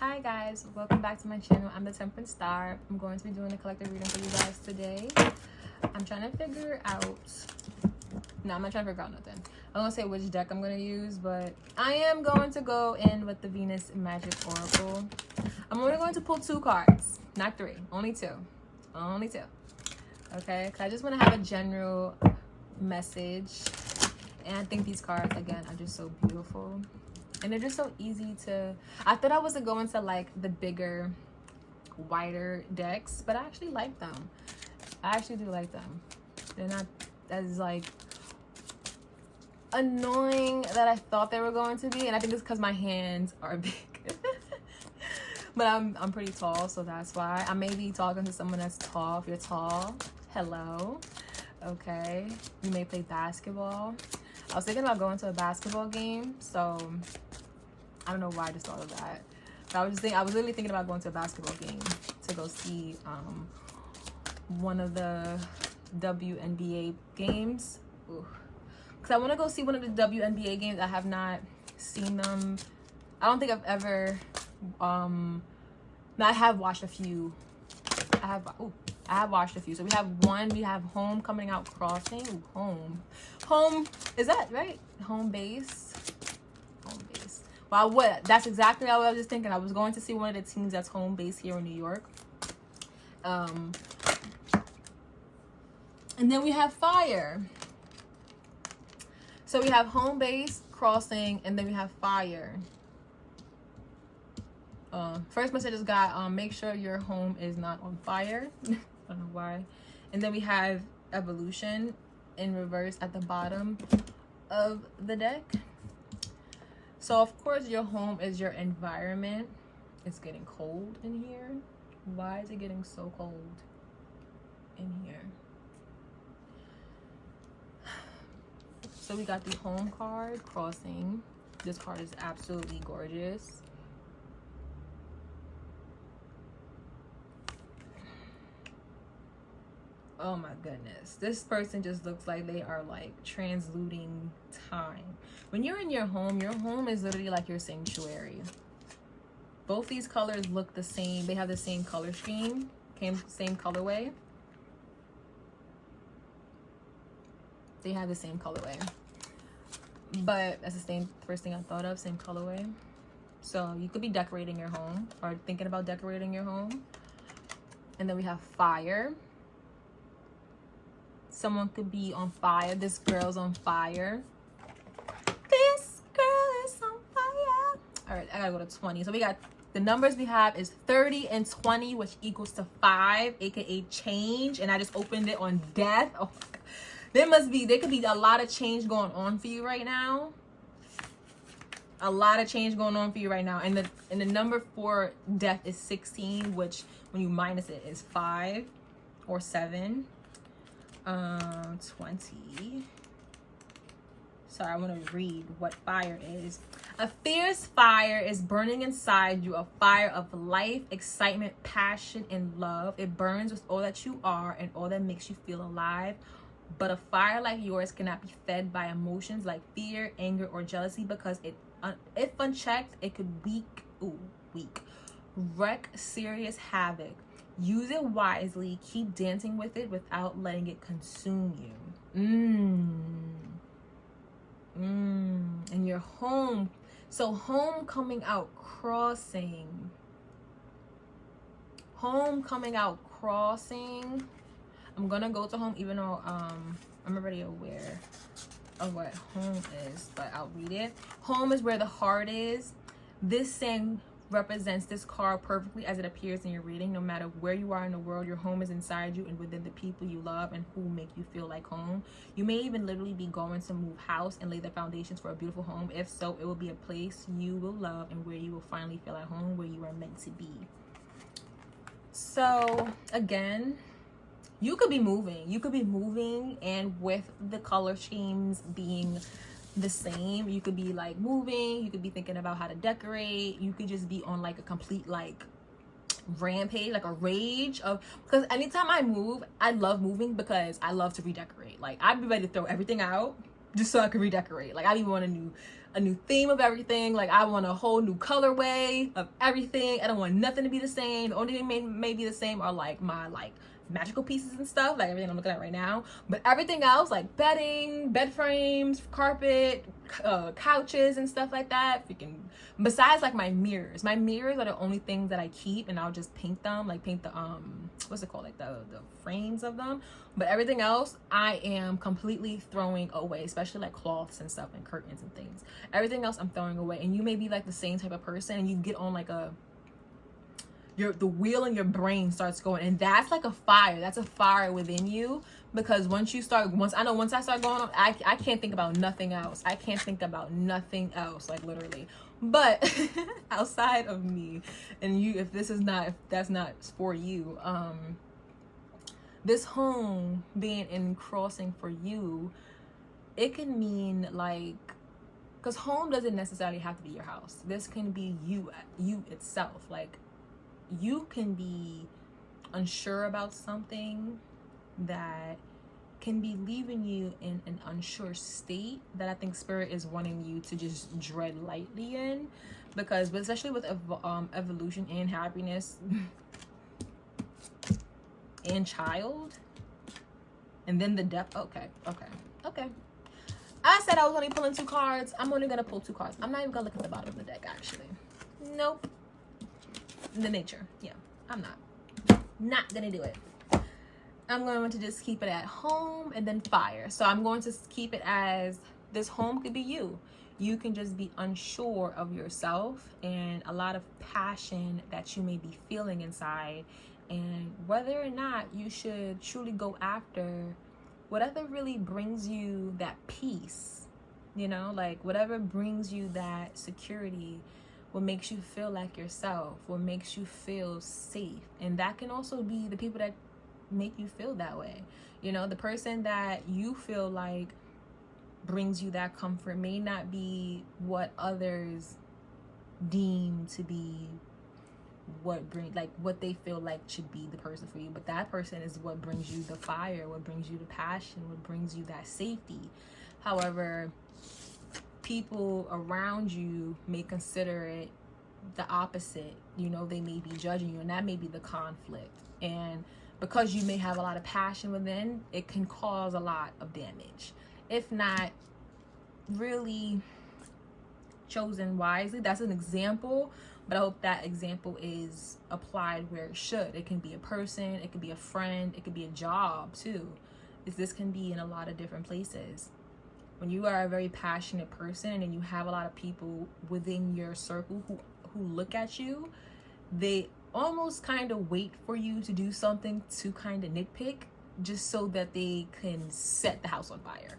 Hi guys, welcome back to my channel. I'm the Temperance Star. I'm going to be doing a collective reading for you guys today. I'm trying to figure out, no, I'm not trying to figure out nothing. I'm gonna say which deck I'm gonna use, but I am going to go in with the Venus Magic Oracle. I'm only going to pull 2 cards, not 3, only 2, okay? Because I just want to have a general message, and I think these cards again are just so beautiful. And they're just so easy to, I thought I wasn't going to like the bigger, wider decks, but I actually like them. I actually do like them. They're not as like annoying that I thought they were going to be. And I think it's because my hands are big. But I'm pretty tall, so that's why. I may be talking to someone that's tall. If you're tall, hello. Okay. You may play basketball. I was thinking about going to a basketball game, so I don't know why I just thought of that. But I was literally thinking about going to a basketball game to go see one of the WNBA games. Because I want to go see one of the WNBA games. I have not seen them. I don't think I've ever I have watched a few. I have watched a few. So we have home coming out crossing. Ooh, home, is that right? Home base. Wow, what? That's exactly what I was just thinking. I was going to see one of the teams that's home base here in New York. And then we have fire. So we have home base, crossing, and then we have fire. First message I just got, make sure your home is not on fire. I don't know why. And then we have evolution in reverse at the bottom of the deck. So of course your home is your environment. It's getting cold in here. Why is it getting so cold in here? So we got the home card, crossing. This card is absolutely gorgeous. Oh my goodness, this person just looks like they are like transmuting time. When you're in your home is literally like your sanctuary. Both these colors look the same. They have the same color scheme, same colorway. They have the same colorway, but that's the same first thing I thought of, same colorway. So you could be decorating your home or thinking about decorating your home. And then we have fire. Someone could be on fire. This girl's on fire. This girl is on fire. All right, I gotta go to 20. So we got the numbers we have is 30 and 20, which equals to 5, aka change. And I just opened it on death. Oh my God. There could be a lot of change going on for you right now. A lot of change going on for you right now. And the number for death is 16, which when you minus it is 5 or 7. 20. Sorry, I want to read what fire is. A fierce fire is burning inside you, a fire of life, excitement, passion, and love. It burns with all that you are and all that makes you feel alive. But a fire like yours cannot be fed by emotions like fear, anger, or jealousy, because if unchecked, it could wreak serious havoc. Use it wisely. Keep dancing with it without letting it consume you. And your home. So home coming out crossing. Home coming out crossing. I'm gonna go to home even though I'm already aware of what home is, but I'll read it. Home is where the heart is. This saying represents this card perfectly as it appears in your reading. No matter where you are in the world, your home is inside you and within the people you love and who make you feel like home. You may even literally be going to move house and lay the foundations for a beautiful home. If so, it will be a place you will love and where you will finally feel at home, where you are meant to be. So again, you could be moving, and with the color schemes being the same, you could be like moving, you could be thinking about how to decorate, you could just be on like a complete like rampage, like a rage of, because anytime I move, I love moving because I love to redecorate. Like I'd be ready to throw everything out, just so I can redecorate. Like, I even want a new theme of everything. Like, I want a whole new colorway of everything. I don't want nothing to be the same. The only thing may be the same are like my like magical pieces and stuff, like everything I'm looking at right now. But everything else, like bedding, bed frames, carpet, couches and stuff like that, freaking, besides like my mirrors are the only things that I keep, and I'll just paint them, like paint the what's it called, like the frames of them. But everything else I am completely throwing away, especially like cloths and stuff and curtains and things. Everything else I'm throwing away. And you may be like the same type of person, and you get on like the wheel in your brain starts going, and that's like a fire. That's a fire within you, because once I start going on, I can't think about nothing else. I can't think about nothing else, like literally. But outside of me and you, if that's not for you, this home being in crossing for you, it can mean like, because home doesn't necessarily have to be your house. This can be you itself. Like, you can be unsure about something that can be leaving you in an unsure state that I think spirit is wanting you to just tread lightly in, because especially with evolution and happiness and child, and then the depth. Okay. I said I was only pulling 2 cards. I'm only gonna pull 2 cards. I'm not even gonna look at the bottom of the deck, actually. Nope. The nature. Yeah, I'm not gonna do it. I'm going to just keep it at home and then fire. So I'm going to keep it as, this home could be you. You can just be unsure of yourself and a lot of passion that you may be feeling inside, and whether or not you should truly go after whatever really brings you that peace, you know, like whatever brings you that security, what makes you feel like yourself, what makes you feel safe. And that can also be the people that make you feel that way. You know, the person that you feel like brings you that comfort may not be what others deem to be what they feel like should be the person for you, but that person is what brings you the fire, what brings you the passion, what brings you that safety. However, people around you may consider it the opposite. You know, they may be judging you, and that may be the conflict. And because you may have a lot of passion within, it can cause a lot of damage if not really chosen wisely. That's an example, but I hope that example is applied where it should. It can be a person, it could be a friend, it could be a job too. This can be in a lot of different places. When you are a very passionate person and you have a lot of people within your circle who look at you, they almost kind of wait for you to do something to kind of nitpick, just so that they can set the house on fire.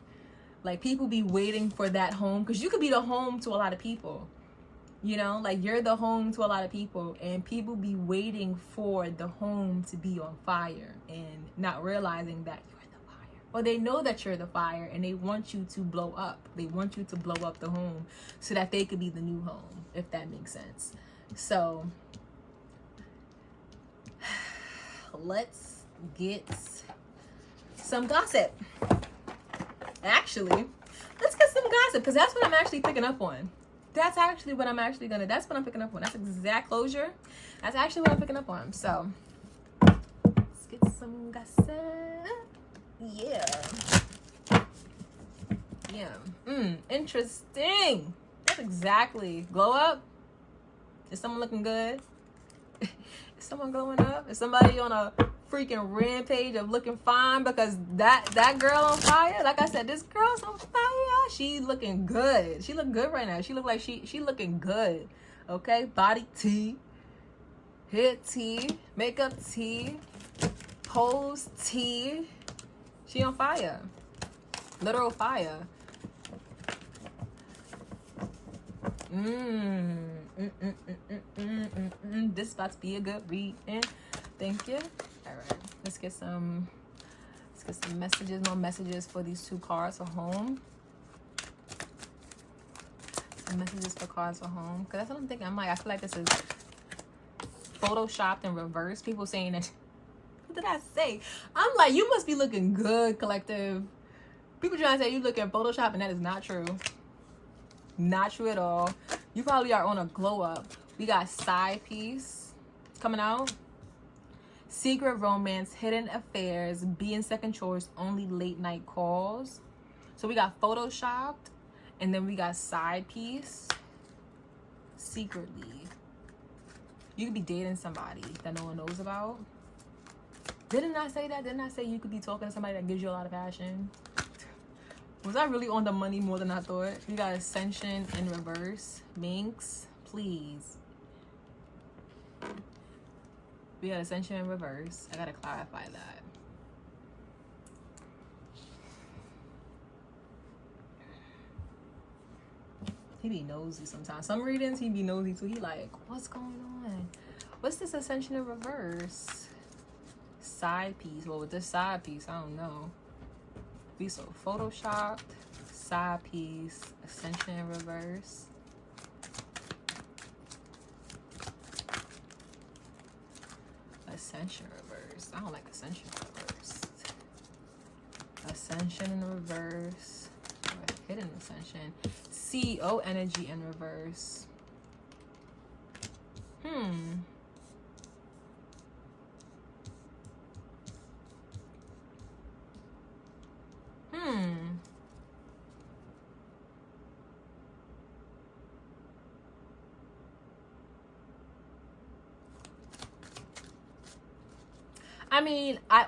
Like, people be waiting for that home, because you could be the home to a lot of people. You know, like, you're the home to a lot of people, and people be waiting for the home to be on fire and not realizing that you're the fire. Or they know that you're the fire and they want you to blow up. They want you to blow up the home so that they could be the new home, if that makes sense. So let's get some gossip. Actually, let's get some gossip, because that's what I'm actually picking up on. That's what I'm picking up on. That's exact closure. That's actually what I'm picking up on. So let's get some gossip. Yeah. Interesting. That's exactly. Glow up. Is someone looking good? Is someone glowing up? Is somebody on a freaking rampage of looking fine? Because that girl on fire, like I said, this girl's on fire. She looking good. She look good right now. She look like she looking good. Okay, body tea, hair tea, makeup tea, pose tea. She on fire. Literal fire. This is about to be a good read. Thank you. All right, let's get some messages, more messages for these 2 cards for home. Some messages for cards for home, because that's what I'm thinking. I feel like this is photoshopped in reverse. People saying that. What did I say? I'm like, you must be looking good, collective. People trying to say you look at Photoshop, and that is not true. Not true at all. You probably are on a glow up. We got side piece coming out. Secret romance, hidden affairs, being second choice, only late night calls. So we got photoshopped, and then we got side piece. Secretly. You could be dating somebody that no one knows about. Didn't I say that? Didn't I say you could be talking to somebody that gives you a lot of passion? Was I really on the money more than I thought? We got ascension in reverse. Minx, please. We got ascension in reverse. I gotta clarify that. He be nosy sometimes. Some readings he be nosy too. He like, what's going on? What's this ascension in reverse? Side piece. Well, with this side piece, I don't know. Be so photoshopped. Side piece. Ascension in reverse. Ascension reverse. I don't like ascension reverse. Ascension in reverse. Hidden ascension. CEO energy in reverse. I mean, I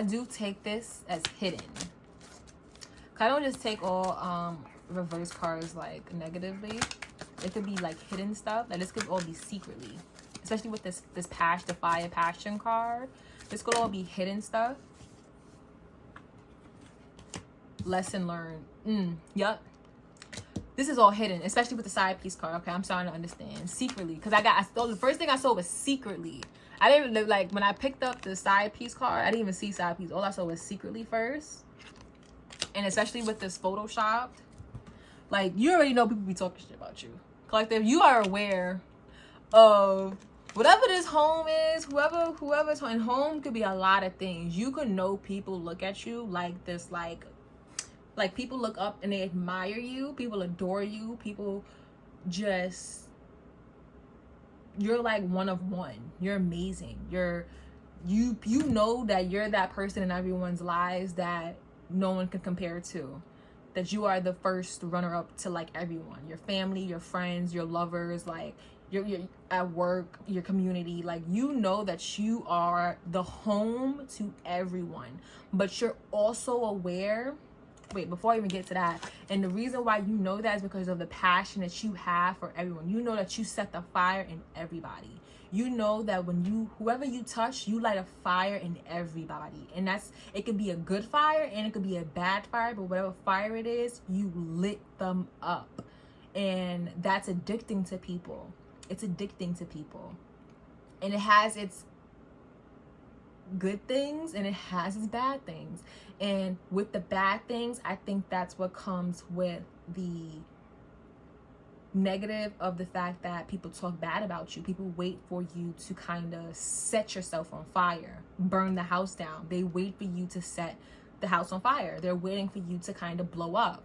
do take this as hidden. I don't just take all reverse cards like negatively. It could be like hidden stuff. Like this could all be secretly, especially with this the fire passion card. This could all be hidden stuff. Lesson learned. Yup. This is all hidden, especially with the side piece card. Okay, I'm starting to understand. Secretly, because the first thing I saw was secretly. I didn't even, like, when I picked up the side piece card, I didn't even see side piece. All I saw was secretly first. And especially with this photoshopped, like, you already know people be talking shit about you. Collective, you are aware of whatever this home is, whoever's in home could be a lot of things. You could know people look at you like this, like people look up and they admire you. People adore you. People just... You're like one of one. You're amazing. You know that you're that person in everyone's lives that no one can compare to. That you are the first runner up to like everyone. Your family, your friends, your lovers, like you're at work, your community. Like you know that you are the home to everyone. But you're also aware. Wait, before I even get to that, and the reason why you know that is because of the passion that you have for everyone. You know that you set the fire in everybody. You know that when whoever you touch, you light a fire in everybody. And it could be a good fire and it could be a bad fire, but whatever fire it is, you lit them up. And that's addicting to people. It's addicting to people. And it has its good things and it has its bad things. And with the bad things, I think that's what comes with the negative of the fact that people talk bad about you. People wait for you to kind of set yourself on fire, burn the house down. They wait for you to set the house on fire. They're waiting for you to kind of blow up.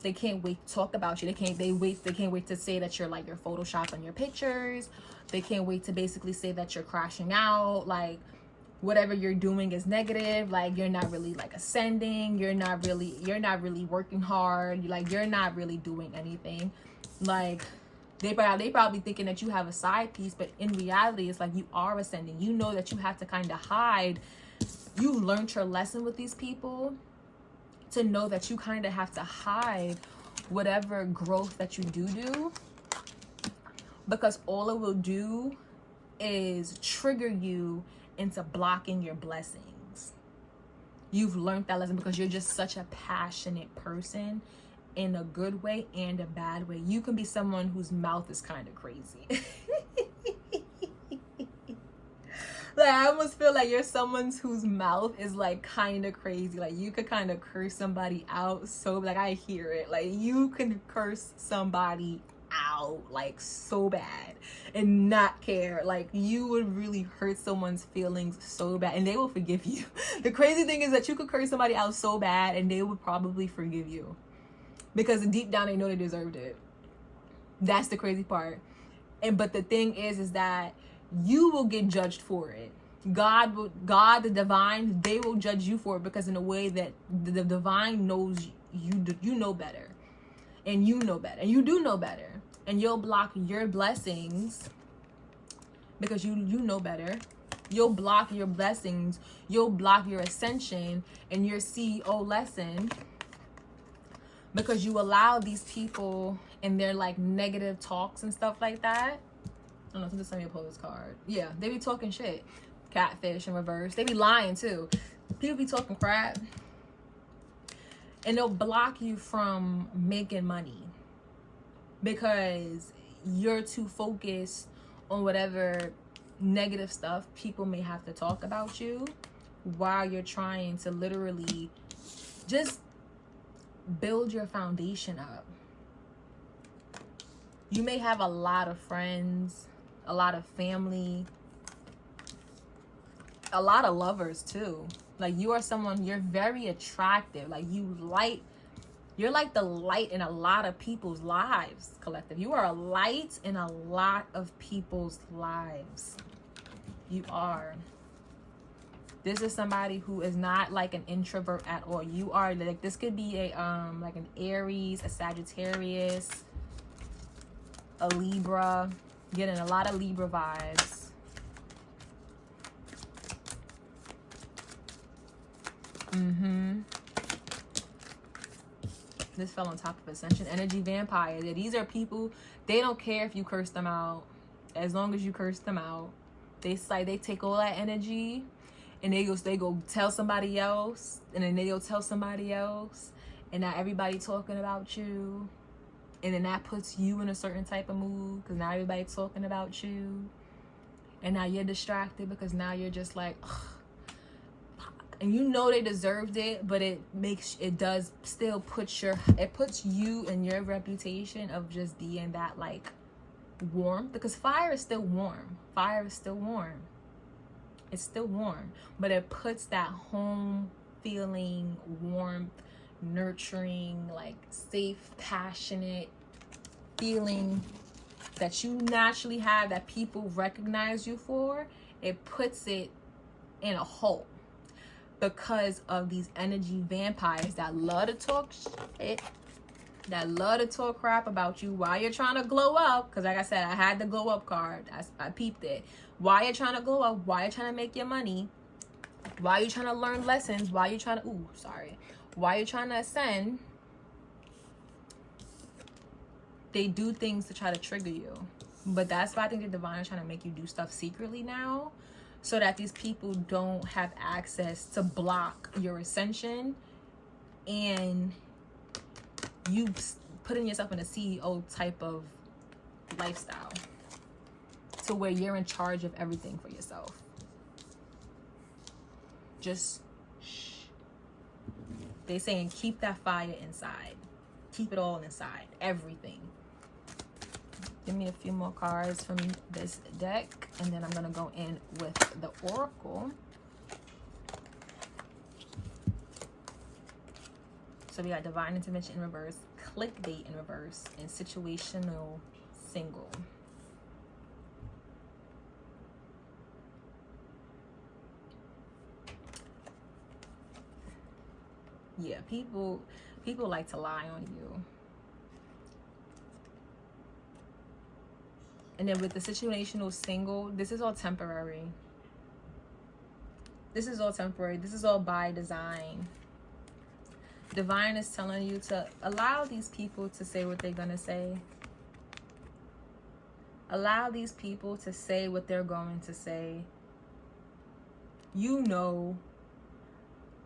They can't wait to talk about you. They can't wait to say that you're like your Photoshop on your pictures. They can't wait to basically say that you're crashing out, like whatever you're doing is negative, like you're not really like ascending, you're not really working hard, like you're not really doing anything. Like they probably thinking that you have a side piece, but in reality it's like you are ascending. You know that you have to kind of hide. You learned your lesson with these people to know that you kind of have to hide whatever growth that you do, because all it will do is trigger you into blocking your blessings. You've learned that lesson because you're just such a passionate person in a good way and a bad way. You can be someone whose mouth is kind of crazy. Like I almost feel like you're someone whose mouth is like kind of crazy. Like you could kind of curse somebody out, so like I hear it. Like you can curse somebody out. out like so bad and not care. Like you would really hurt someone's feelings so bad and they will forgive you. The crazy thing is that you could curse somebody out so bad and they would probably forgive you because deep down they know they deserved it. That's the crazy part. But the thing is that you will get judged for it. God, the divine, they will judge you for it because in a way that the divine knows you know better, and you know better, and you do know better, and you'll block your blessings because you know better. You'll block your blessings, you'll block your ascension and your CEO lesson because you allow these people and their like negative talks and stuff like that. I don't know, somebody sent me a post card. Yeah, they be talking shit. Catfish in reverse. They be lying too. People be talking crap. And they'll block you from making money because you're too focused on whatever negative stuff people may have to talk about you while you're trying to literally just build your foundation up. You may have a lot of friends, a lot of family, a lot of lovers too. Like you are someone, you're very attractive. Like you're like the light in a lot of people's lives, collective. You are a light in a lot of people's lives. You are. This is somebody who is not like an introvert at all. You are like, this could be a like an Aries, a Sagittarius, a Libra. Getting a lot of Libra vibes. This fell on top of Ascension Energy Vampire. Yeah, these are people, they don't care if you curse them out. As long as you curse them out. They take all that energy and they go tell somebody else, and then they go tell somebody else, and now everybody talking about you, and then that puts you in a certain type of mood because now everybody's talking about you, and now you're distracted because now you're just like, ugh. And you know they deserved it, but it does still puts you and your reputation of just being that like warm, because fire is still warm. Fire is still warm. It's still warm, but it puts that home feeling, warmth, nurturing, like safe, passionate feeling that you naturally have, that people recognize you for. It puts it in a hole because of these energy vampires that love to talk shit, that love to talk crap about you while you're trying to glow up. Because like I said, I had the glow up card. I peeped it. While you're trying to glow up, while you're trying to make your money, while you're trying to learn lessons, while you're trying to, while you're trying to ascend, they do things to try to trigger you. But that's why I think the divine is trying to make you do stuff secretly now, so that these people don't have access to block your ascension and you putting yourself in a CEO type of lifestyle to where you're in charge of everything for yourself. Just shh. They saying keep that fire inside. Keep it all inside. Everything. Give me a few more cards from this deck, and then I'm going to go in with the Oracle. So we got Divine Intervention in reverse, Clickbait in reverse, and Situational Single. Yeah, people like to lie on you. And then with the situational single, this is all temporary. This is all temporary. This is all by design. Divine is telling you to allow these people to say what they're going to say. Allow these people to say what they're going to say. You know.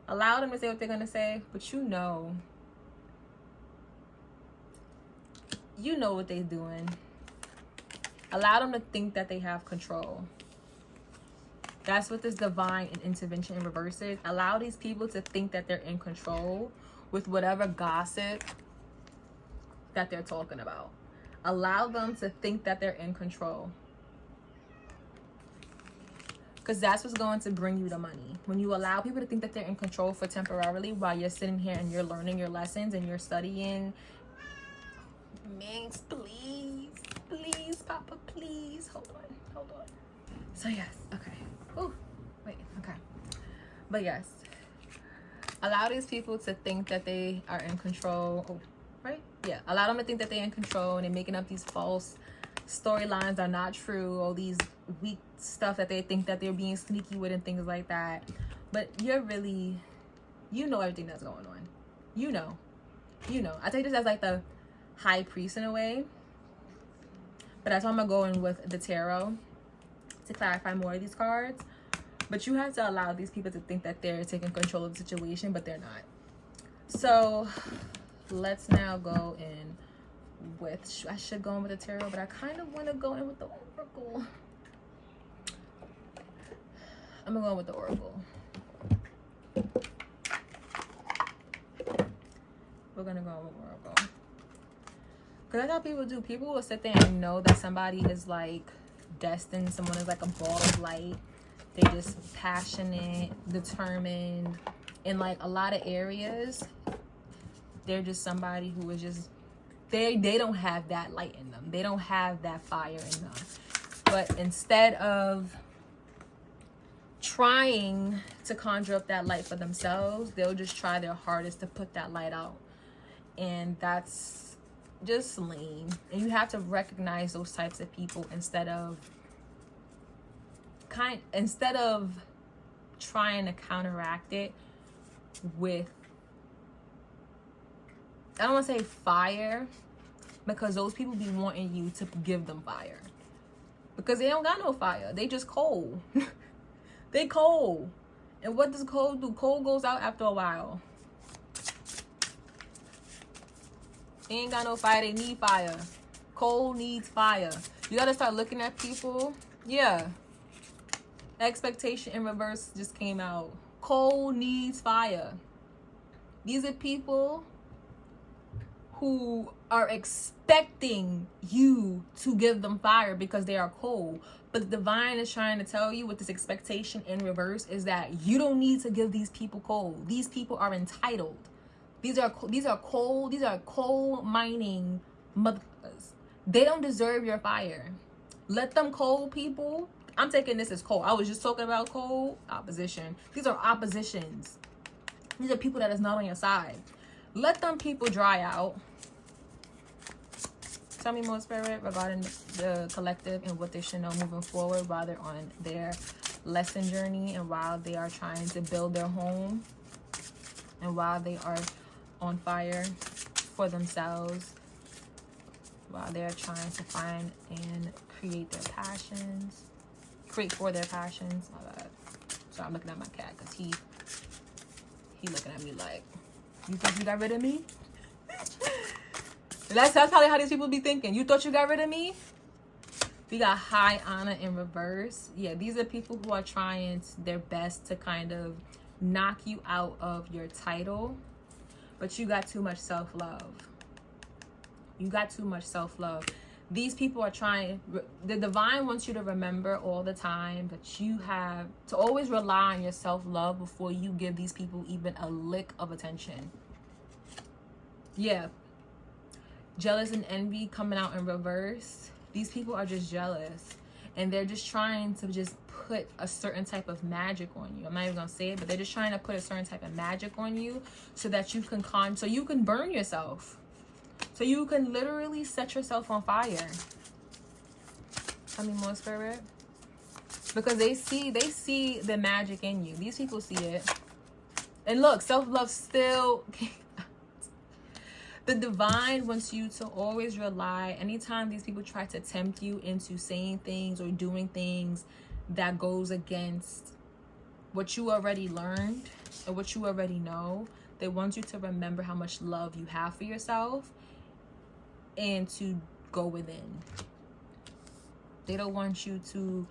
Allow them to say what they're going to say, but you know. You know what they're doing. Allow them to think that they have control. That's what this divine intervention in reverse is. Allow these people to think that they're in control with whatever gossip that they're talking about. Allow them to think that they're in control. Because that's what's going to bring you the money. When you allow people to think that they're in control for temporarily while you're sitting here and you're learning your lessons and you're studying. Minx, please. Please, Papa, please. Hold on. So yes, okay. Ooh, wait, okay. But yes. Allow these people to think that they are in control. Oh, right? Yeah. Allow them to think that they're in control and they're making up these false storylines are not true, all these weak stuff that they think that they're being sneaky with and things like that. But you're really, you know everything that's going on. You know. I take this as like the high priest in a way. But that's why I'm going to go in with the tarot to clarify more of these cards. But you have to allow these people to think that they're taking control of the situation, but they're not. So let's now go in with, I should go in with the tarot, but I kind of want to go in with the oracle. I'm gonna go in with the oracle. We're gonna go in with oracle. Because that's how people do. People will sit there and know that somebody is like destined, someone is like a ball of light. They're just passionate, determined. In like a lot of areas, they're just somebody who is just, they don't have that light in them. They don't have that fire in them. But instead of trying to conjure up that light for themselves, they'll just try their hardest to put that light out. And that's just lame. And you have to recognize those types of people instead of trying to counteract it with, I don't want to say fire, because those people be wanting you to give them fire. Because they don't got no fire. They just cold. They cold. And what does cold do? Cold goes out after a while. They ain't got no fire. They need fire. Cold needs fire. You got to start looking at people. Yeah. Expectation in reverse just came out. Cold needs fire. These are people who are expecting you to give them fire because they are cold. But the divine is trying to tell you with this expectation in reverse is that you don't need to give these people cold. These people are entitled. These are coal mining motherfuckers. They don't deserve your fire. Let them cold people. I'm taking this as cold. I was just talking about cold opposition. These are oppositions. These are people that is not on your side. Let them people dry out. Tell me more, Spirit, regarding the collective and what they should know moving forward while they're on their lesson journey and while they are trying to build their home and while they are on fire for themselves, while they're trying to find and create their passions, create for their passions. My bad. So I'm looking at my cat because he looking at me like, you think you got rid of me? That's probably how these people be thinking. You thought you got rid of me? We got high honor in reverse. Yeah, these are people who are trying their best to kind of knock you out of your title. But you got too much self-love. You got too much self-love. These people are trying, the divine wants you to remember all the time that you have to always rely on your self-love before you give these people even a lick of attention. Yeah. Jealous and envy coming out in reverse. These people are just jealous. And they're just trying to just put a certain type of magic on you. I'm not even going to say it, but they're just trying to put a certain type of magic on you so that you can so you can burn yourself. So you can literally set yourself on fire. Tell me more, Spirit. Because they see the magic in you. These people see it. And look, self-love still... The divine wants you to always rely, anytime these people try to tempt you into saying things or doing things that goes against what you already learned and what you already know, they want you to remember how much love you have for yourself and to go within. They don't want you to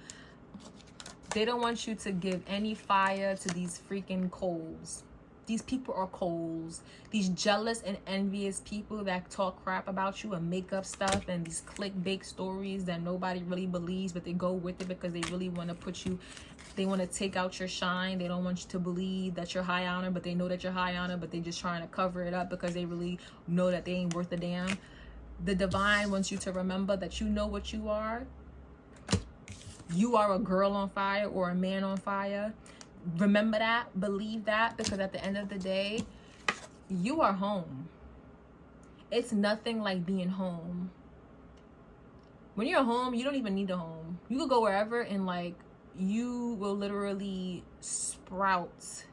give any fire to these freaking coals. These people are coals. These jealous and envious people that talk crap about you and make up stuff and these clickbait stories that nobody really believes, but they go with it because they really want to put you, they want to take out your shine. They don't want you to believe that you're high honor, but they know that you're high honor, but they're just trying to cover it up because they really know that they ain't worth a damn. The divine wants you to remember that you know what you are. You are a girl on fire or a man on fire. Remember that, believe that, because at the end of the day, you are home. It's nothing like being home. When you're home, you don't even need a home. You could go wherever and like you will literally sprout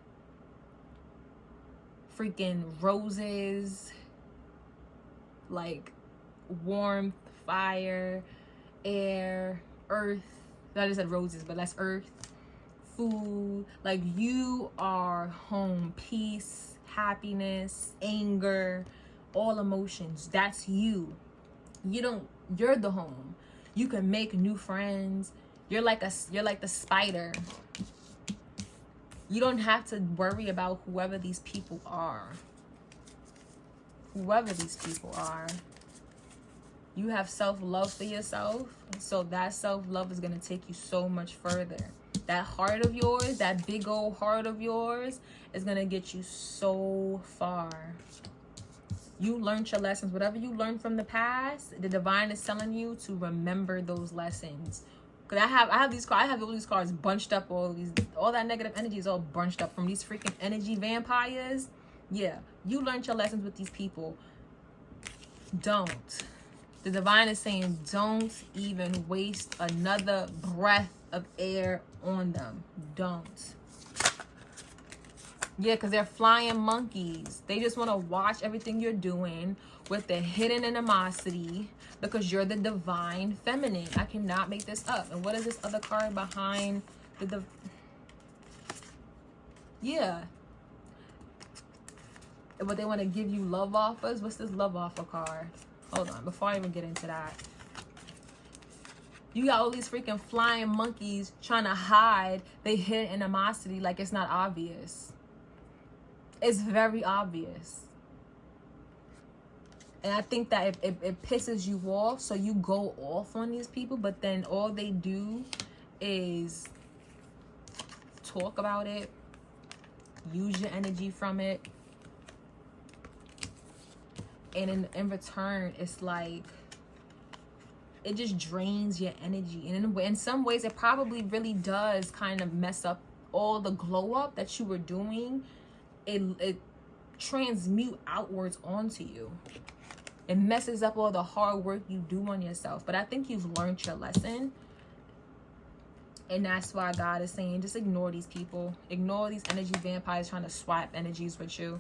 freaking roses, like warmth, fire, air, earth. I just said roses, but that's earth, food. Like you are home. Peace, happiness, anger, all emotions. That's you. You're the home. You can make new friends. You're like the spider. You don't have to worry about whoever these people are. Whoever these people are. You have self-love for yourself. So that self-love is going to take you so much further. That heart of yours, that big old heart of yours is going to get you so far. You learned your lessons. Whatever you learned from the past, the divine is telling you to remember those lessons. Because I have all these cards bunched up, all that negative energy is all bunched up from these freaking energy vampires. Yeah, you learned your lessons with these people. Don't. The divine is saying don't even waste another breath of air on them. Don't. Yeah, because they're flying monkeys. They just want to watch everything you're doing with the hidden animosity because you're the divine feminine. I cannot make this up. And what is this other card behind the yeah. But they want to give you love offers. What's this love offer card? Hold on, before I even get into that. You got all these freaking flying monkeys trying to hide their hidden animosity like it's not obvious. It's very obvious. And I think that it pisses you off, so you go off on these people, but then all they do is talk about it, use your energy from it. And in return, it's like, it just drains your energy. And in some ways, it probably really does kind of mess up all the glow up that you were doing. It transmute outwards onto you. It messes up all the hard work you do on yourself. But I think you've learned your lesson. And that's why God is saying, just ignore these people. Ignore these energy vampires trying to swap energies with you.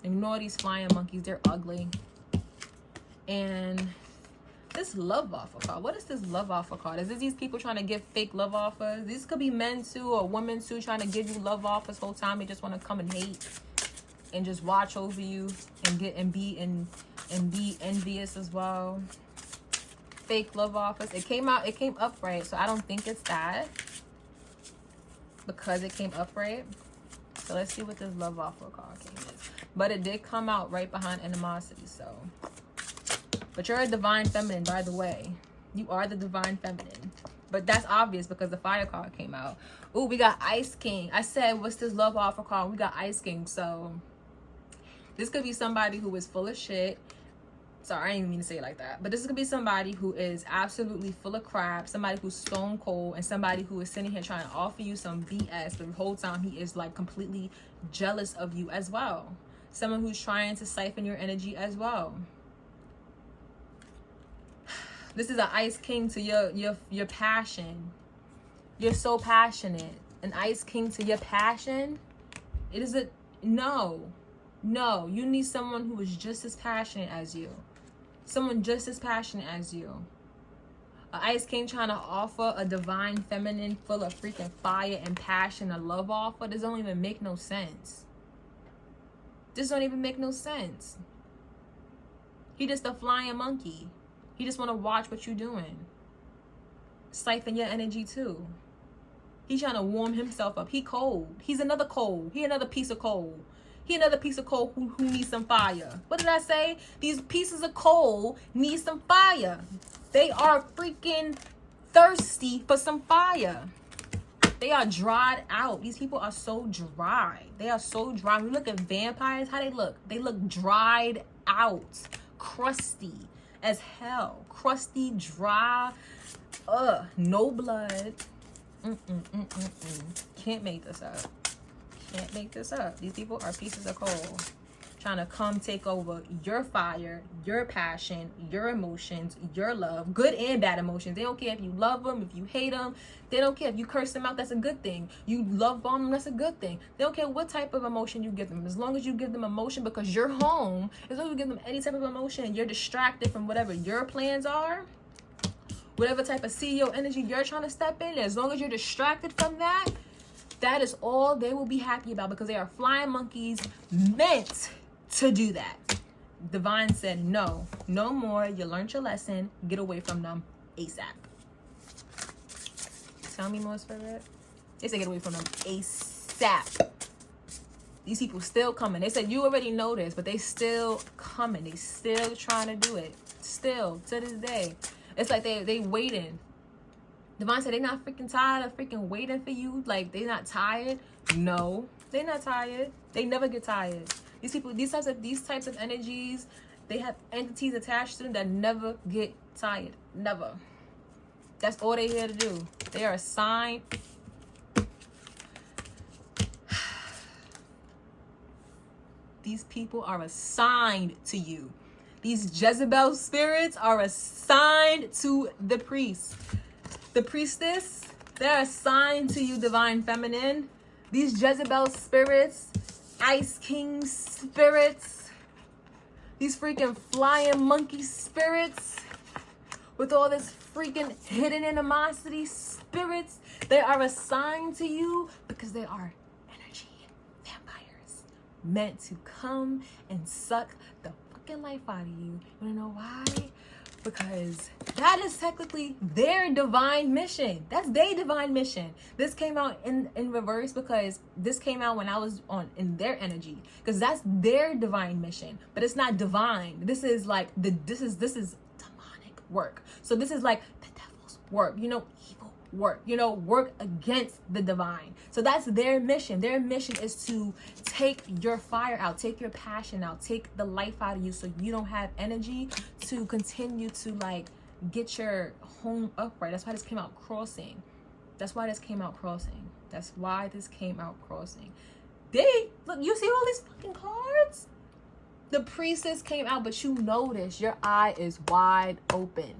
Ignore these flying monkeys. They're ugly. And this love offer card. What is this love offer card? Is this these people trying to give fake love offers? These could be men too or women too trying to give you love offers whole time. They just want to come and hate and just watch over you and be envious as well. Fake love offers. It came upright, so I don't think it's that because it came upright. So let's see what this love offer card is. But it did come out right behind animosity, so. But you're a divine feminine, by the way. You are the divine feminine. But that's obvious because the fire card came out. Ooh, we got Ice King. I said, what's this love offer card? We got Ice King. So this could be somebody who is full of shit. Sorry, I didn't mean to say it like that. But this could be somebody who is absolutely full of crap. Somebody who's stone cold. And somebody who is sitting here trying to offer you some BS. But the whole time he is like completely jealous of you as well. Someone who's trying to siphon your energy as well. This is an Ice King to your passion. You're so passionate. An Ice King to your passion. It is a no. You need someone who is just as passionate as you. Someone just as passionate as you. An Ice King trying to offer a divine feminine full of freaking fire and passion, a love offer. This don't even make no sense. This don't even make no sense. He just a flying monkey. He just want to watch what you're doing. Siphon your energy too. He's trying to warm himself up. He cold. He's another coal. He another piece of coal. He another piece of coal who needs some fire. What did I say? These pieces of coal need some fire. They are freaking thirsty for some fire. They are dried out. These people are so dry. They are so dry. When you look at vampires, how they look? They look dried out, crusty as hell. Crusty, dry, no blood. Can't make this up. Can't make this up. These people are pieces of coal trying to come take over your fire, your passion, your emotions, your love, good and bad emotions. They don't care if you love them, if you hate them. They don't care if you curse them out. That's a good thing. You love bomb them. That's a good thing. They don't care what type of emotion you give them. As long as you give them emotion, because you're home, as long as you give them any type of emotion and you're distracted from whatever your plans are, whatever type of CEO energy you're trying to step in, as long as you're distracted from that, that is all they will be happy about, because they are flying monkeys meant to do that. Divine said, no more. You learned your lesson. Get away from them ASAP. Tell me more, Spirit. They said get away from them ASAP. These people still coming. They said you already know this, but they still coming. They still trying to do it. Still, to this day. It's like they waiting. Divine said they not freaking tired of freaking waiting for you. Like, they not tired. No, they not tired. They never get tired. These people, these types of energies, they have entities attached to them that never get tired. Never. That's all they here to do. They are assigned. These people are assigned to you. These Jezebel spirits are assigned to the priest. The priestess, they're assigned to you, divine feminine. These Jezebel spirits, Ice King spirits, these freaking flying monkey spirits with all this freaking hidden animosity spirits, they are assigned to you because they are energy vampires meant to come and suck the fucking life out of you. You wanna know why? Because that is technically their divine mission. That's their divine mission. This came out in reverse because this came out when I was in their energy. Because that's their divine mission. But it's not divine. This is like this is demonic work. So this is like the devil's work. You know, evil work. You know, work against the divine. So that's their mission. Their mission is to take your fire out, take your passion out, take the life out of you so you don't have energy to continue to like get your home upright. That's why this came out crossing. That's why this came out crossing. That's why this came out crossing. Look, you see all these fucking cards? The priestess came out, but you notice your eye is wide open.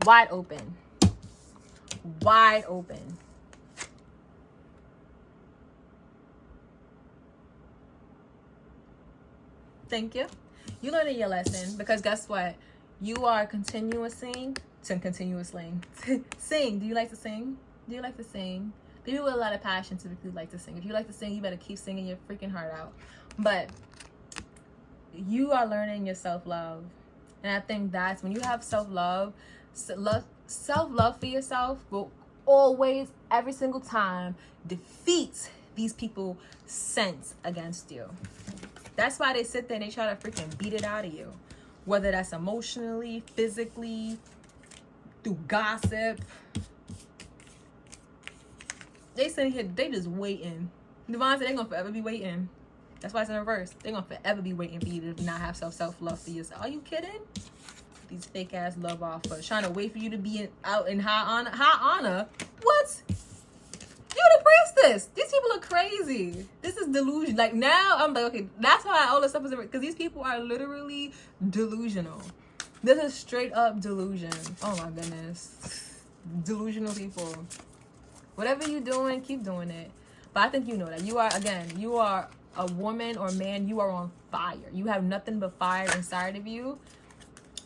Wide open. Wide open. Thank you. You learned your lesson, because guess what? You are continuously sing. Do you like to sing? Do you like to sing? People with a lot of passion typically like to sing. If you like to sing, you better keep singing your freaking heart out. But you are learning your self-love. And I think that's when you have self-love for yourself will always, every single time, defeat these people's sense against you. That's why they sit there and they try to freaking beat it out of you. Whether that's emotionally, physically, through gossip. They sitting here, they just waiting. Divine said they're going to forever be waiting. That's why it's in reverse. They're going to forever be waiting for you to not have self-love for yourself. Are you kidding? These fake ass love offers. Trying to wait for you to be out in high honor. High honor? What? You're the priestess. These people are crazy. This is delusion. Like, now I'm like, okay, that's why all this stuff is, because these people are literally delusional. This is straight up delusion. Oh my goodness. Delusional people. Whatever you're doing, keep doing it. But I think you know that. You are a woman or man, you are on fire. You have nothing but fire inside of you.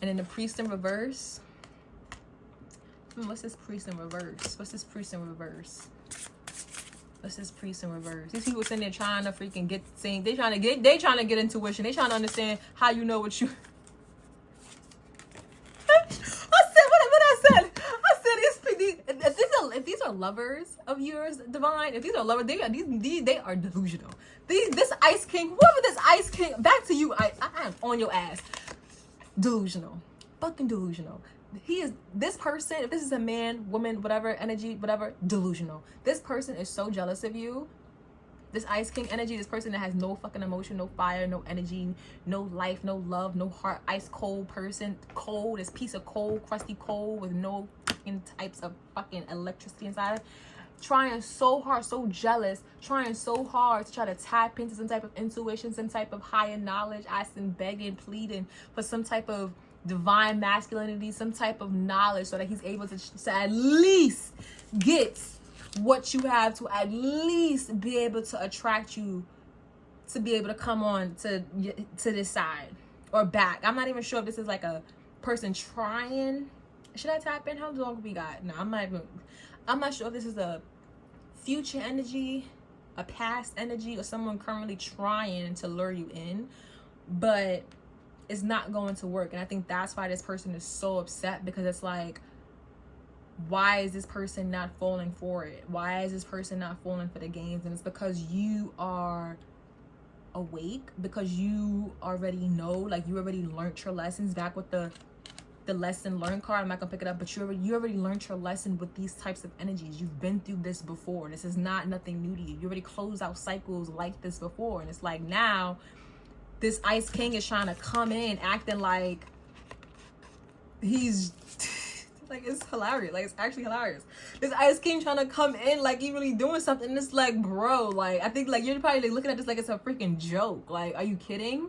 And in the priest in reverse. What's this priest in reverse? What's this priest in reverse? What's this priest in reverse? These people sitting there trying to freaking get seen. They trying to get intuition. They trying to understand how you know what you. I said if these are lovers of yours, divine, if these are lovers, they are delusional. This Ice King, whoever this Ice King, back to you, I am on your ass. Delusional. Fucking delusional. He is, this person, if this is a man, woman, whatever, energy, whatever, delusional. This person is so jealous of you. This Ice King energy, this person that has no fucking emotion, no fire, no energy, no life, no love, no heart, ice cold person, cold, this piece of coal, crusty coal with no fucking types of fucking electricity inside, trying so hard, so jealous, trying so hard to try to tap into some type of intuition, some type of higher knowledge, asking, begging, pleading for some type of divine masculinity, some type of knowledge, so that he's able to at least get what you have, to at least be able to attract you, to be able to come on to this side or back. I'm not even sure if this is like a person trying. Should I tap in? How long we got? No, I'm not sure if this is a future energy, a past energy, or someone currently trying to lure you in, but it's not going to work. And I think that's why this person is so upset, because it's like, why is this person not falling for it? Why is this person not falling for the games? And it's because you are awake, because you already know, like you already learned your lessons. Back with the lesson learned card, I'm not gonna pick it up, but you already learned your lesson with these types of energies. You've been through this before. This is not nothing new to you. You already closed out cycles like this before. And it's like, now this Ice King is trying to come in acting like he's like, it's hilarious. Like, it's actually hilarious. This Ice King trying to come in like he really doing something. And it's like, bro, like, I think like you're probably like looking at this like it's a freaking joke. Like, are you kidding?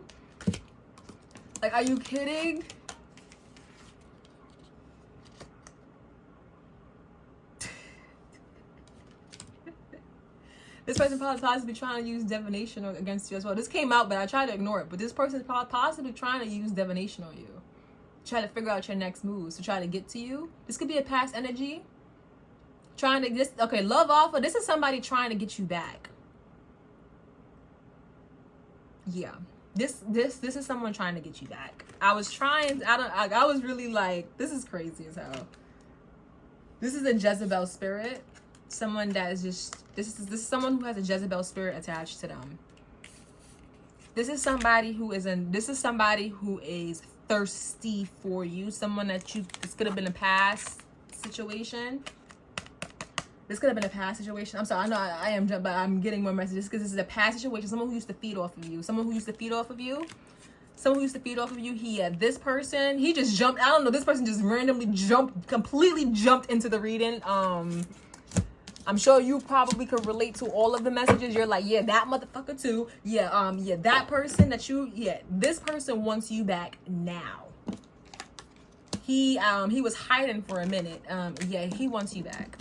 Like, are you kidding? This person probably possibly trying to use divination against you as well. This came out, but I tried to ignore it. But this person is possibly trying to use divination on you. Try to figure out your next moves to try to get to you. This could be a past energy. Trying to just, okay, love offer. This is somebody trying to get you back. Yeah. This is someone trying to get you back. I was really like, this is crazy as hell. This is a Jezebel spirit. Someone that is just, this is someone who has a Jezebel spirit attached to them. This is somebody who is thirsty for you. Someone that this could have been a past situation. This could have been a past situation. I'm sorry, I know I am, but I'm getting more messages because this is a past situation. Someone who used to feed off of you. Someone who used to feed off of you. Someone who used to feed off of you. This person, he just jumped. I don't know. This person just randomly completely jumped into the reading. I'm sure you probably could relate to all of the messages. You're like, yeah, that motherfucker too. Yeah, that person this person wants you back now. He was hiding for a minute. He wants you back.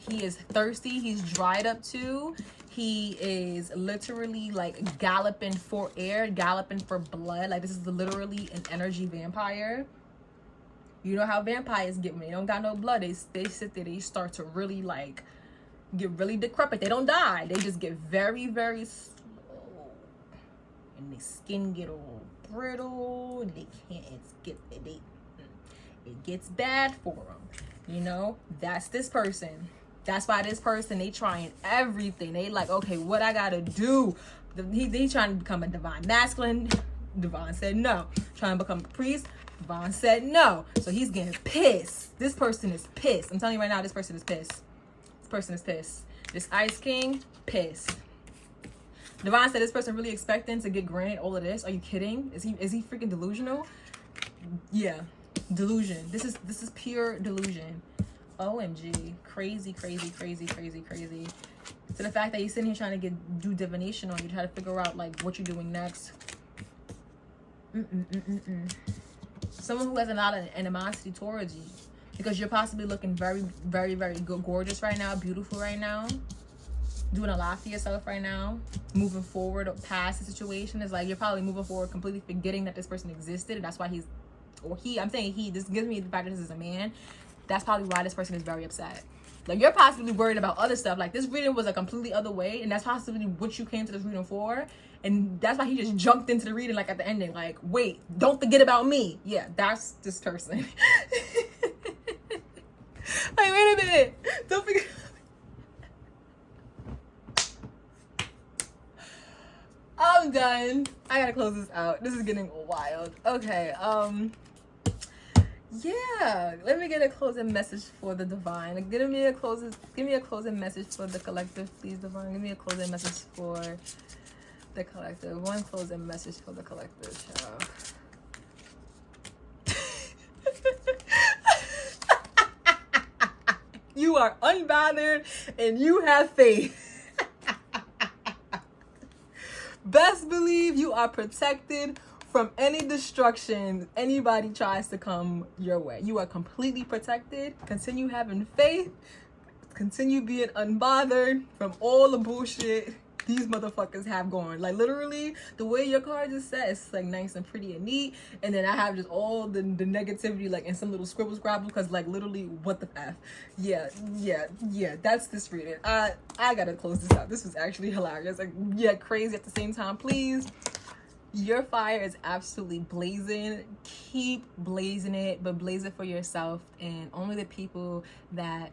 He is thirsty. He's dried up too. He is literally like galloping for air, galloping for blood. Like, this is literally an energy vampire. You know how vampires get when they don't got no blood. They sit there, they start to really like get really decrepit. They don't die. They just get very, very slow. And their skin get all brittle. And they can't, it gets bad for them. You know, that's this person. That's why this person, they trying everything. They like, okay, what I gotta do? He trying to become a divine masculine. Devon said no. Trying to become a priest. Devon said no. So he's getting pissed. This person is pissed. I'm telling you right now, this person is pissed. This person is pissed. This Ice King, pissed. Devon said this person really expecting to get granted all of this. Are you kidding? Is he freaking delusional? Yeah, delusion. This is pure delusion. OMG, crazy, crazy, crazy, crazy, crazy. So the fact that you're sitting here trying to do divination on you, try to figure out like what you're doing next. Someone who has a lot of animosity towards you, because you're possibly looking very, very, very good, gorgeous right now, beautiful right now, doing a lot for yourself right now, moving forward past the situation. It's like you're probably moving forward, completely forgetting that this person existed, and that's why I'm saying he. This gives me the fact that this is a man. That's probably why this person is very upset. Like, you're possibly worried about other stuff. Like, this reading was a completely other way, and that's possibly what you came to this reading for. And that's why he just jumped into the reading, like, at the ending. Like, wait, don't forget about me. Yeah, that's this person. Like, wait a minute. Don't forget. I'm done. I gotta close this out. This is getting wild. Okay, yeah, let me get a closing message for the divine. Like, give me a closing message for the collective, please, divine. Give me a closing message for the collective. One closing message for the collective, child. You are unbothered and you have faith. Best believe you are protected from any destruction anybody tries to come your way. You are completely protected. Continue having faith. Continue being unbothered from all the bullshit these motherfuckers have going. Like, literally, the way your card is set, it's like nice and pretty and neat. And then I have just all the negativity, like, in some little scribble scrabble, because, like, literally, what the F? Yeah, that's this reading. I gotta close this out. This was actually hilarious. Like, yeah, crazy at the same time. Please, your fire is absolutely blazing. Keep blazing it, but blaze it for yourself and only the people that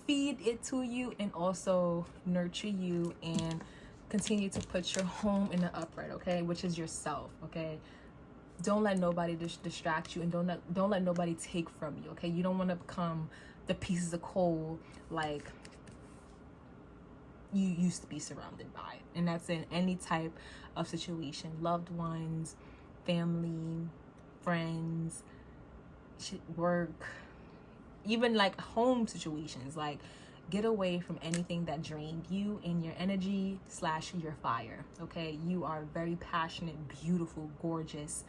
feed it to you and also nurture you and continue to put your home in the upright, okay, which is yourself, okay? Don't let nobody distract you, and don't let nobody take from you, okay? You don't want to become the pieces of coal like you used to be surrounded by, and that's in any type of situation. Loved ones, family, friends, work, even like home situations. Like, get away from anything that drained you and your energy / your fire, okay? You are very passionate, beautiful, gorgeous,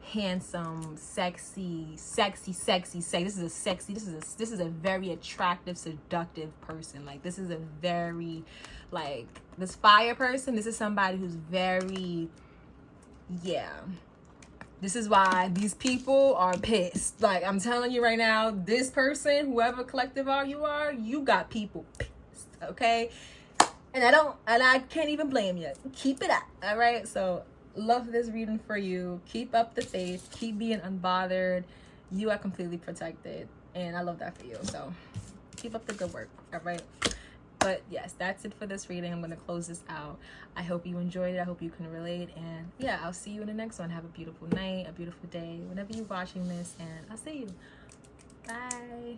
handsome, sexy. This is a very attractive, seductive person. Like, this is a very, like, this fire person, this is somebody who's very, yeah. This is why these people are pissed. Like, I'm telling you right now, this person, whoever collective you got people pissed, okay? And I can't even blame you. Keep it up, all right? So, love this reading for you. Keep up the faith. Keep being unbothered. You are completely protected, and I love that for you. So, keep up the good work, all right? But yes, that's it for this reading. I'm going to close this out. I hope you enjoyed it. I hope you can relate. And yeah, I'll see you in the next one. Have a beautiful night, a beautiful day, whenever you're watching this. And I'll see you. Bye.